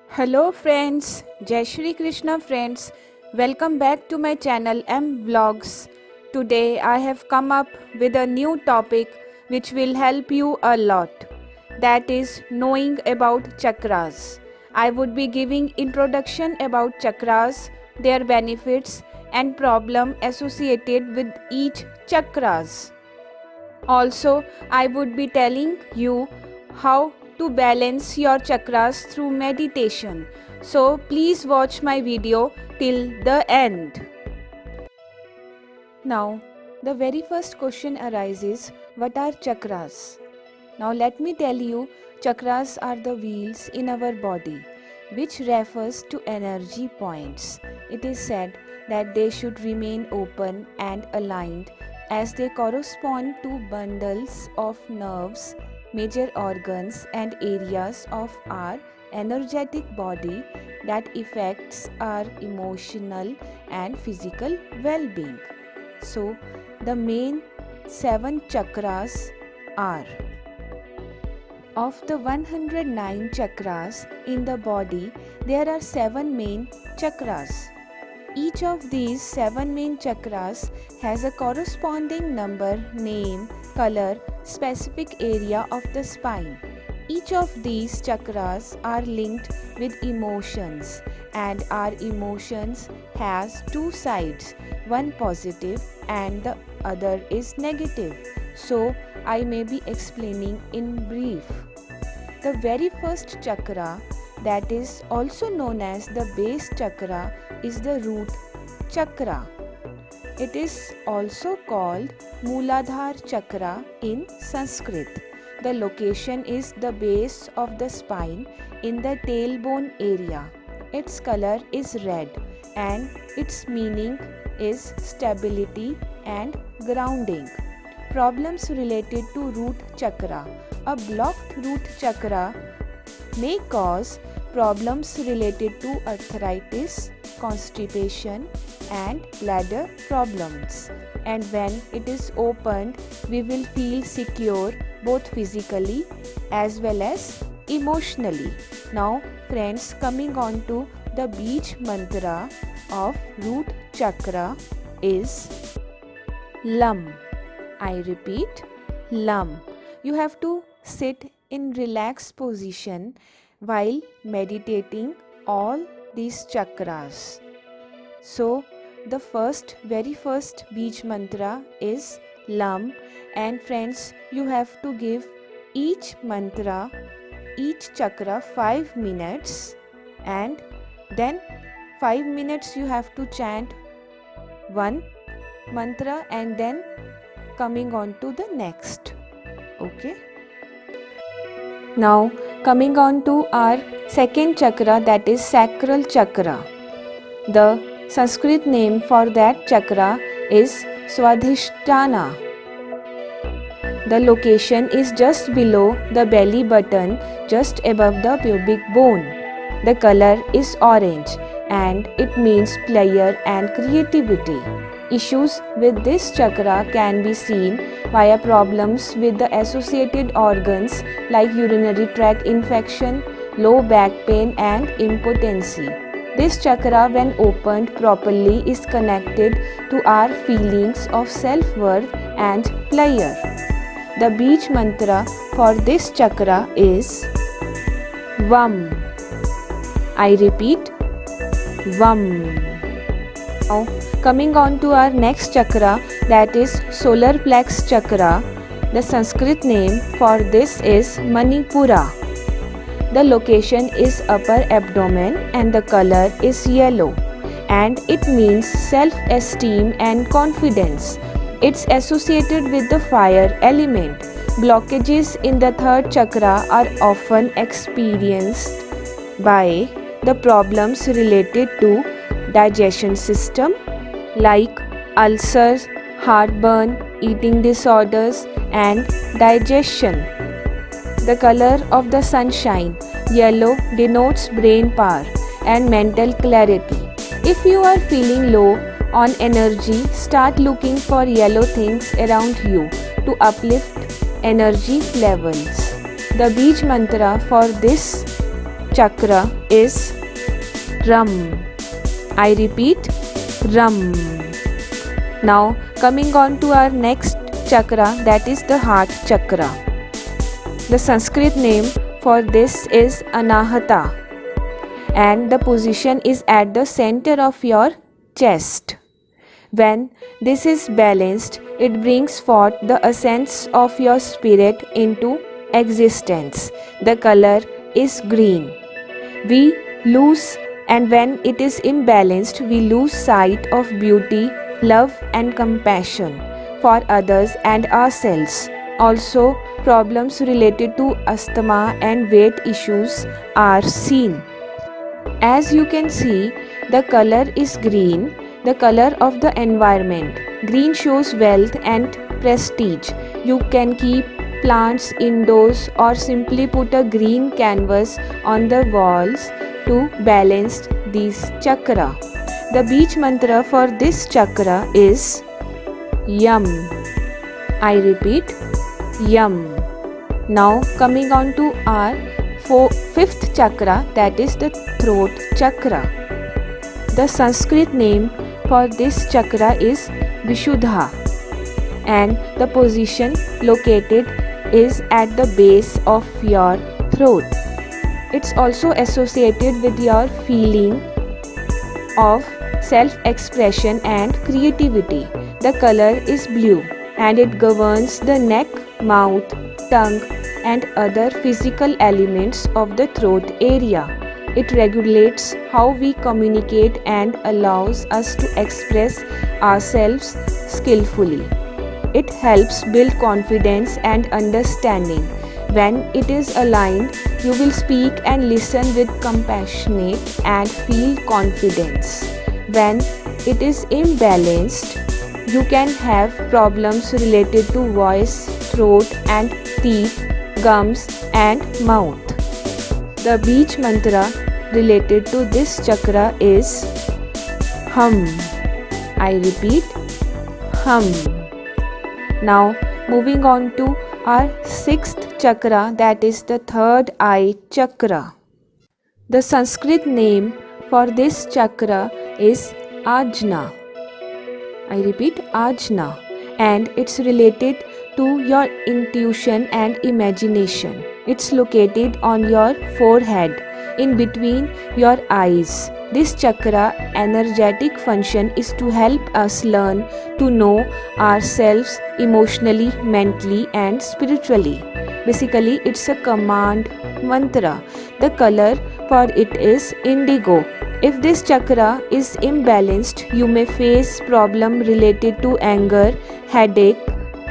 Hello friends, Jai Shri Krishna friends. Welcome back to my channel M Vlogs. Today I have come up with a new topic which will help you a lot. That is knowing about chakras. I would be giving introduction about chakras, their benefits and problem associated with each chakras. Also, I would be telling you how to balance your chakras through meditation. So, please watch my video till the end. Now, the very first question arises, what are chakras? Now, let me tell you, chakras are the wheels in our body, which refers to energy points. It is said that they should remain open and aligned as they correspond to bundles of nerves, major organs and areas of our energetic body that affects our emotional and physical well-being. So, the main 7 chakras are: of the 109 chakras in the body, there are 7 main chakras. Each of these 7 main chakras has a corresponding number, name, color, specific area of the spine. Each of these chakras are linked with emotions, and our emotions has 2 sides, one positive and the other is negative. So I may be explaining in brief. The very first chakra, that is also known as the base chakra, is the root chakra. It is also called Mooladhara chakra in Sanskrit. The location is the base of the spine in the tailbone area. Its color is red and its meaning is stability and grounding. Problems related to root chakra. A blocked root chakra may cause problems related to arthritis, constipation and bladder problems. And when it is opened, we will feel secure both physically as well as emotionally. Now friends, coming on to the Bij mantra of root chakra is Lam. I repeat, Lam. You have to sit in relaxed position while meditating all these chakras. So the very first Bij mantra is Lam, and friends, you have to give each mantra, each chakra 5 minutes, and then 5 minutes you have to chant one mantra and then coming on to the next. Okay. Now coming on to our second chakra, that is sacral chakra. The Sanskrit name for that chakra is Swadhisthana. The location is just below the belly button, just above the pubic bone. The color is orange and it means pleasure and creativity. Issues with this chakra can be seen via problems with the associated organs like urinary tract infection, low back pain and impotency. This chakra, when opened properly, is connected to our feelings of self-worth and pleasure. The Bij mantra for this chakra is Vam. I repeat, Vam. Now coming on to our next chakra, that is solar plex chakra. The Sanskrit name for this is Manipura. The location is upper abdomen and the color is yellow, and it means self-esteem and confidence. It's associated with the fire element. Blockages in the third chakra are often experienced by the problems related to digestion system like ulcers, heartburn, eating disorders and digestion. The color of the sunshine, yellow, denotes brain power and mental clarity. If you are feeling low on energy, start looking for yellow things around you to uplift energy levels. The Bij mantra for this chakra is Ram. I repeat, Ram. Now coming on to our next chakra, that is the heart chakra. The Sanskrit name for this is Anahata, and the position is at the center of your chest. When this is balanced, it brings forth the essence of your spirit into existence. The color is green. We lose, and when it is imbalanced, we lose sight of beauty, love, and compassion for others and ourselves. Also, problems related to asthma and weight issues are seen. As you can see, the color is green, the color of the environment. Green shows wealth and prestige. You can keep plants indoors or simply put a green canvas on the walls to balance these chakra. The beach mantra for this chakra is Yum. I repeat, Yum. Now coming on to our fifth chakra, that is the throat chakra. The Sanskrit name for this chakra is Vishuddha, and the position located is at the base of your throat. It's also associated with your feeling of self-expression and creativity. The color is blue, and it governs the neck, mouth, tongue, and other physical elements of the throat area. It regulates how we communicate and allows us to express ourselves skillfully. It helps build confidence and understanding. When it is aligned, you will speak and listen with compassion and feel confidence. When it is imbalanced, you can have problems related to voice, throat and teeth, gums and mouth. The beach mantra related to this chakra is Hum. I repeat, Hum. Now moving on to our sixth chakra, that is the third eye chakra. The Sanskrit name for this chakra is Ajna. I repeat, Ajna, and it's related to your intuition and imagination. It's located on your forehead, in between your eyes. This chakra energetic function is to help us learn to know ourselves emotionally, mentally and spiritually. Basically, it's a command mantra. The color for it is indigo. If this chakra is imbalanced, you may face problem related to anger, headache,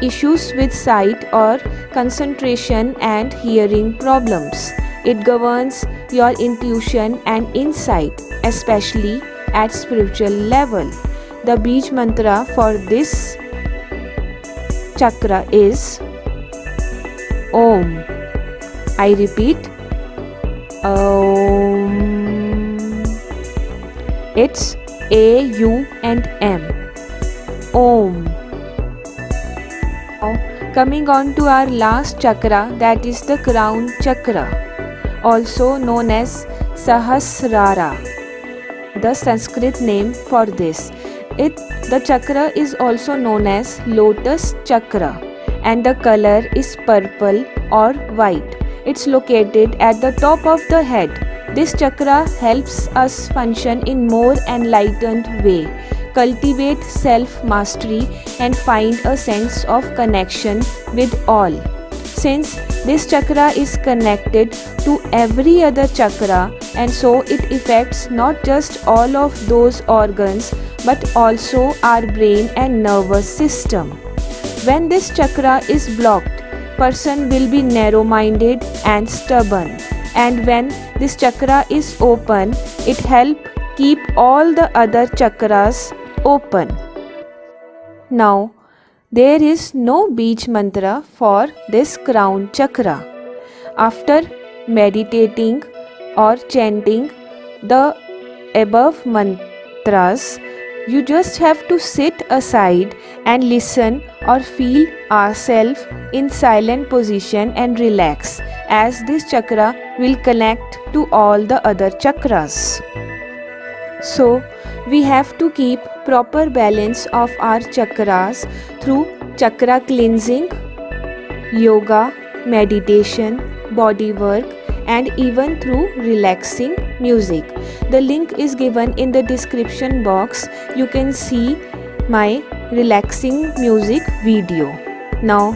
issues with sight or concentration and hearing problems. It governs your intuition and insight, especially at spiritual level. The beach mantra for this chakra is Om. I repeat, Om. It's A-U and M. Om. Now coming on to our last chakra, that is the crown chakra, also known as Sahasrara. The Sanskrit name for this. The chakra is also known as lotus chakra, and the color is purple or white. It's located at the top of the head. This chakra helps us function in more enlightened way, cultivate self-mastery and find a sense of connection with all. Since this chakra is connected to every other chakra, and so it affects not just all of those organs but also our brain and nervous system. When this chakra is blocked, person will be narrow-minded and stubborn. And when this chakra is open, it helps keep all the other chakras open. Now, there is no beach mantra for this crown chakra. After meditating or chanting the above mantras, You just have to sit aside and listen or feel ourselves in silent position and relax, as this chakra will connect to all the other chakras. So, we have to keep proper balance of our chakras through chakra cleansing, yoga, meditation, body work, and even through relaxing music. The link is given in the description box. You can see my relaxing music video. Now,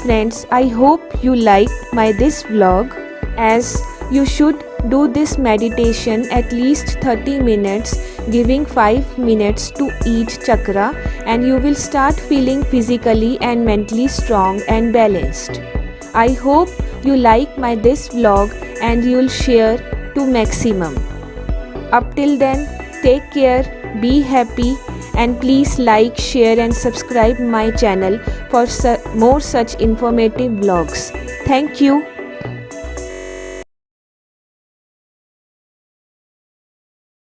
friends, I hope you liked my this vlog, as you should do this meditation at least 30 minutes, giving 5 minutes to each chakra, and you will start feeling physically and mentally strong and balanced. I hope you like my this vlog and you'll share to maximum. Up till then, take care, be happy, and please like, share and subscribe my channel for more such informative vlogs. Thank you.